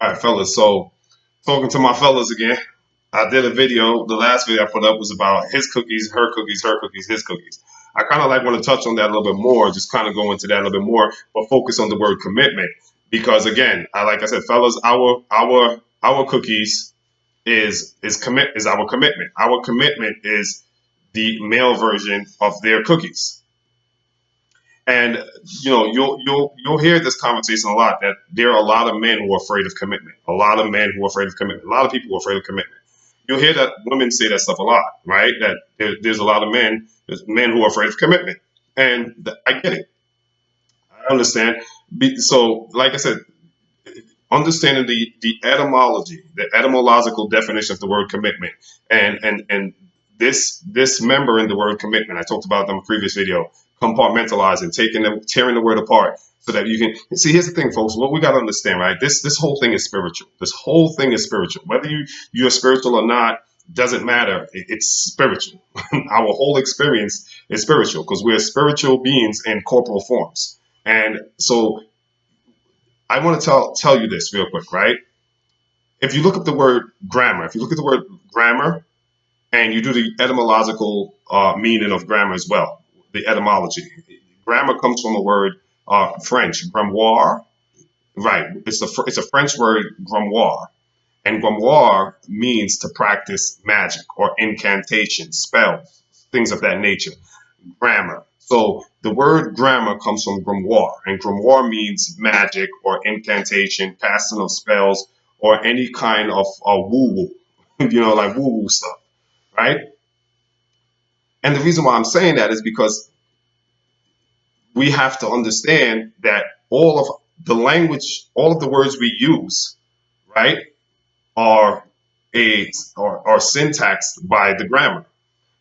All right, fellas. So, talking to my fellas again. I did a video. The last video I put up was about his cookies, her cookies, his cookies. I kind of like want to touch on that a little bit more, just kind of go into that a little bit more, but focus on the word commitment because again, like I said, fellas, our cookies is our commitment. Our commitment is the male version of their cookies. And you'll hear this conversation a lot that there are a lot of men who are afraid of commitment. A lot of men who are afraid of commitment. A lot of people who are afraid of commitment. You'll hear that women say that stuff a lot, right? That there's a lot of there's men who are afraid of commitment, and I get it. I understand. So, like I said, understanding the etymology, the etymological definition of the word commitment, and this member in the word commitment, I talked about in the previous video, compartmentalizing, tearing the word apart, so that you can see. Here's the thing, folks. What we got to understand, right? This whole thing is spiritual. This whole thing is spiritual. Whether you're spiritual or not doesn't matter. It's spiritual. Our whole experience is spiritual because we're spiritual beings in corporal forms. And so I want to tell you this real quick, right? If you look up the word grammar, if you look at the word grammar and you do the etymological meaning of grammar as well, the etymology, grammar comes from a word French, grimoire, right? It's a French word, grimoire, and grimoire means to practice magic or incantation, spells, things of that nature. Grammar. So the word grammar comes from grimoire, and grimoire means magic or incantation, casting of spells, or any kind of woo woo, like woo woo stuff, right? And the reason why I'm saying that is because we have to understand that all of the language, all of the words we use, right, are are syntaxed by the grammar.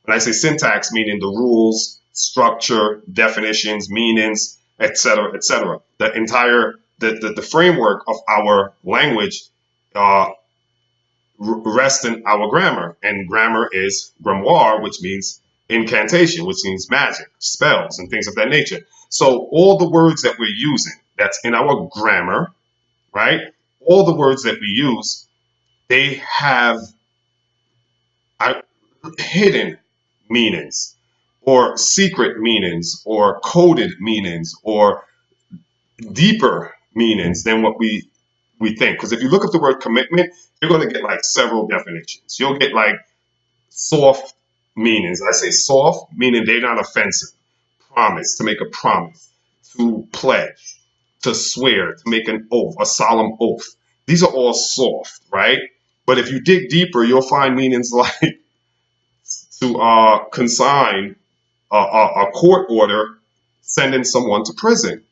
When I say syntax, meaning the rules, structure, definitions, meanings, etc., the entire the framework of our language uh, rests in our grammar, and grammar is grimoire, which means incantation, which means magic, spells, and things of that nature. So all the words that we're using, that's in our grammar, right? All the words that we use, they have uh, hidden meanings or secret meanings or coded meanings or deeper meanings than what we think. Because if you look up the word commitment, you're going to get like several definitions. You'll get like soft meanings. I say soft, meaning they're not offensive. Promise, to make a promise, to pledge, to swear, to make an oath, a solemn oath. These are all soft, right? But if you dig deeper, you'll find meanings like to consign a court order sending someone to prison.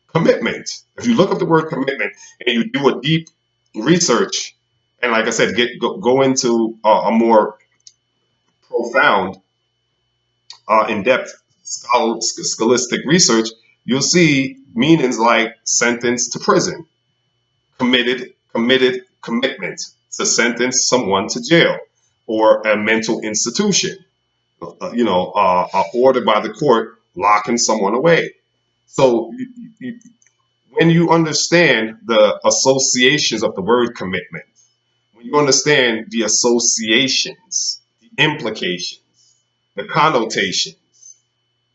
Commitment. If you look up the word commitment and you do a deep research, and like I said, go into a more profound, in-depth scholastic research, you'll see meanings like sentence to prison, commitment to sentence someone to jail, or a mental institution. Ordered by the court locking someone away. So when you understand the associations of the word commitment, when you understand the associations, the implications, the connotations,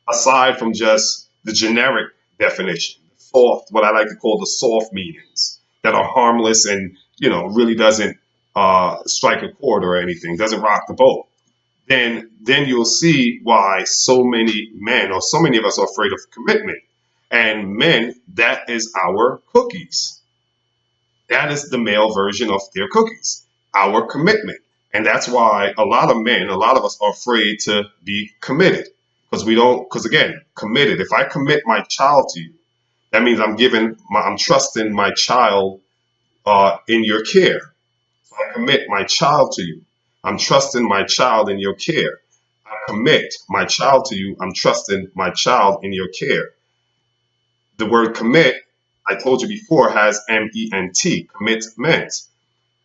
aside from just the generic definition, the soft, what I like to call the soft meanings that are harmless and really doesn't strike a chord or anything, doesn't rock the boat. Then you'll see why so many men or so many of us are afraid of commitment. And men, that is our cookies. That is the male version of their cookies, our commitment. And that's why a lot of men, a lot of us are afraid to be committed because we don't, because again, committed. If I commit my child to you, that means I'm trusting my child in your care. So I commit my child to you. I'm trusting my child in your care. I commit my child to you. I'm trusting my child in your care. The word commit, I told you before, has MENT, commitment.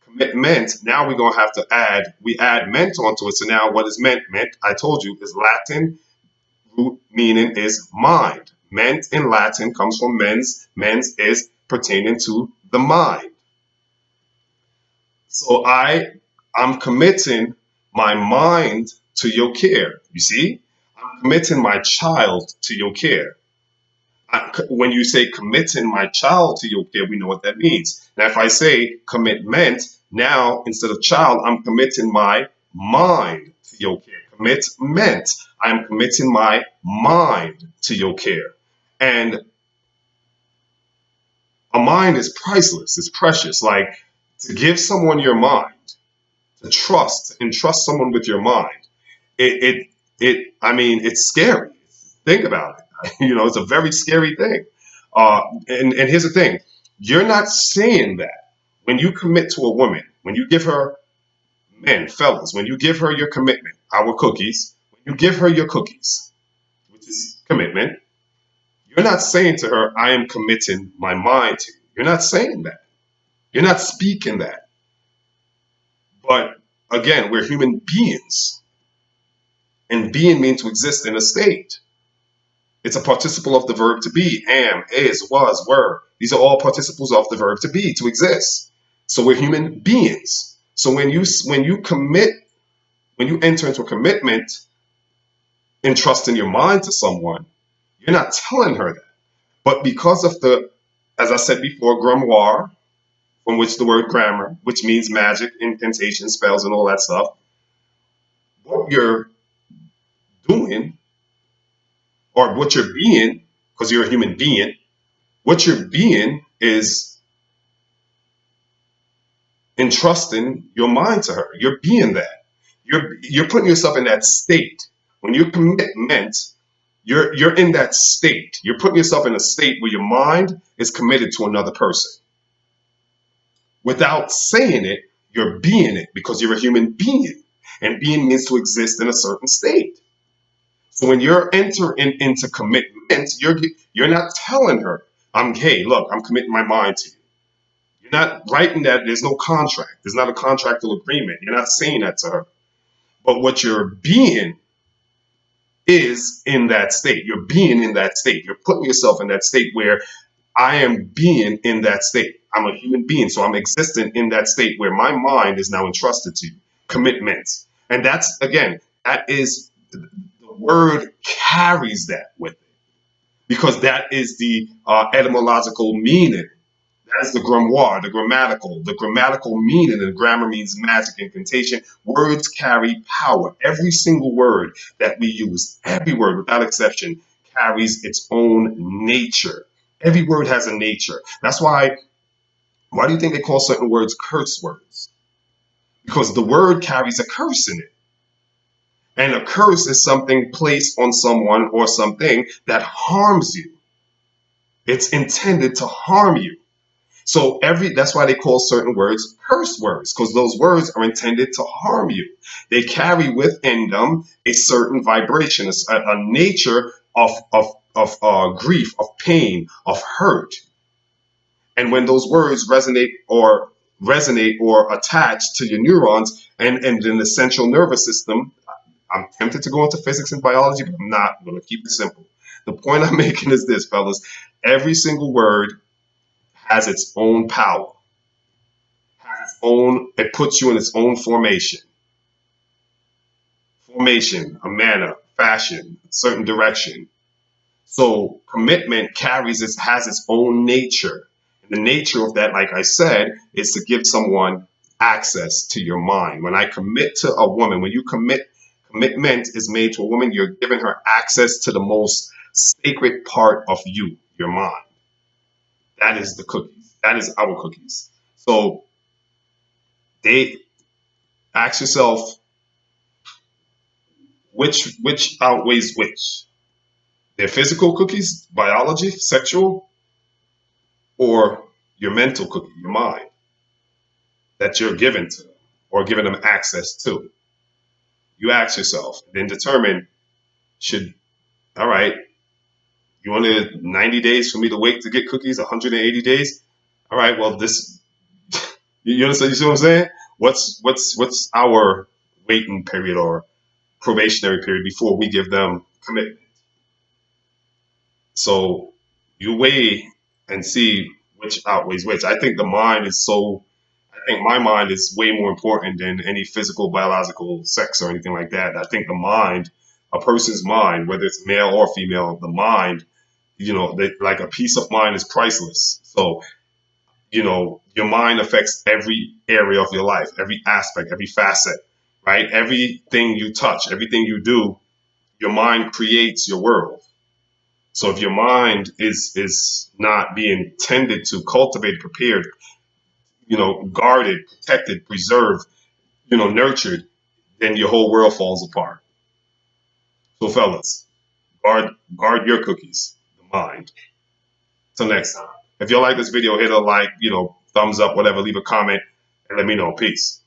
Commitment, now we're going to have to we add ment onto it. So now what is meant? Meant, I told you, is Latin root meaning is mind. Ment in Latin comes from mens. Mens is pertaining to the mind. So I'm committing my mind to your care. You see, I'm committing my child to your care. When you say committing my child to your care, we know what that means. Now, if I say commitment, now instead of child, I'm committing my mind to your care. Commitment, I'm committing my mind to your care. And a mind is priceless, it's precious. Like to give someone your mind, to trust, to entrust someone with your mind. It, I mean, it's scary. Think about it. It's a very scary thing. And here's the thing: you're not saying that when you commit to a woman, when you give her, men, fellas, when you give her your commitment, our cookies, when you give her your cookies, which is commitment, you're not saying to her, "I am committing my mind to you." You're not saying that. You're not speaking that. But again, we're human beings, and being means to exist in a state. It's a participle of the verb to be. Am, is, was, were. These are all participles of the verb to be, to exist. So we're human beings. So when you enter into a commitment, entrusting your mind to someone, you're not telling her that. But because of as I said before, grimoire, from which the word grammar, which means magic, incantation, spells, and all that stuff, what you're doing or what you're being, because you're a human being, what you're being is entrusting your mind to her. You're being that. You're putting yourself in that state. When you commitment, you're in that state. You're putting yourself in a state where your mind is committed to another person. Without saying it, you're being it because you're a human being. And being means to exist in a certain state. So when you're entering into commitment, you're not telling her, hey, look, I'm committing my mind to you. You're not writing that. There's no contract. There's not a contractual agreement. You're not saying that to her. But what you're being is in that state. You're being in that state. You're putting yourself in that state where I am being in that state. I'm a human being, so I'm existing in that state where my mind is now entrusted to you. Commitment. And that's, again, that is, the word carries that with it because that is the etymological meaning. That's the grimoire, the grammatical meaning, and grammar means magic, incantation. Words carry power. Every single word that we use, every word without exception, carries its own nature. Every word has a nature. That's why do you think they call certain words curse words? Because the word carries a curse in it. And a curse is something placed on someone or something that harms you. It's intended to harm you. So that's why they call certain words curse words, because those words are intended to harm you. They carry within them a certain vibration, a nature of grief, of pain, of hurt. And when those words resonate or attach to your neurons and in the central nervous system, I'm tempted to go into physics and biology, but I'm not. I'm going to keep it simple. The point I'm making is this, fellas. Every single word has its own power, it puts you in its own formation, a manner, fashion, a certain direction. So commitment has its own nature. And the nature of that, like I said, is to give someone access to your mind. When I commit to a woman, when you commitment is made to a woman, you're giving her access to the most sacred part of you, your mind. That is the cookies. That is our cookies. So they ask yourself, which outweighs which? Their physical cookies, biology, sexual, or your mental cookie, your mind that you're given to or giving them access to. You ask yourself, then determine should, all right, you wanted 90 days for me to wait to get cookies, 180 days? All right, well, you understand, you see what I'm saying? What's our waiting period or probationary period before we give them commitment? So you weigh and see which outweighs which. I think think my mind is way more important than any physical, biological sex or anything like that. I think the mind, a person's mind, whether it's male or female, the mind, like a peace of mind is priceless. So, your mind affects every area of your life, every aspect, every facet, right? Everything you touch, everything you do, your mind creates your world. So if your mind is not being tended to, cultivated, prepared, guarded, protected, preserved, nurtured, then your whole world falls apart. So fellas, guard your cookies, the mind. Till next time. If y'all like this video, hit a like, thumbs up, whatever, leave a comment, and let me know. Peace.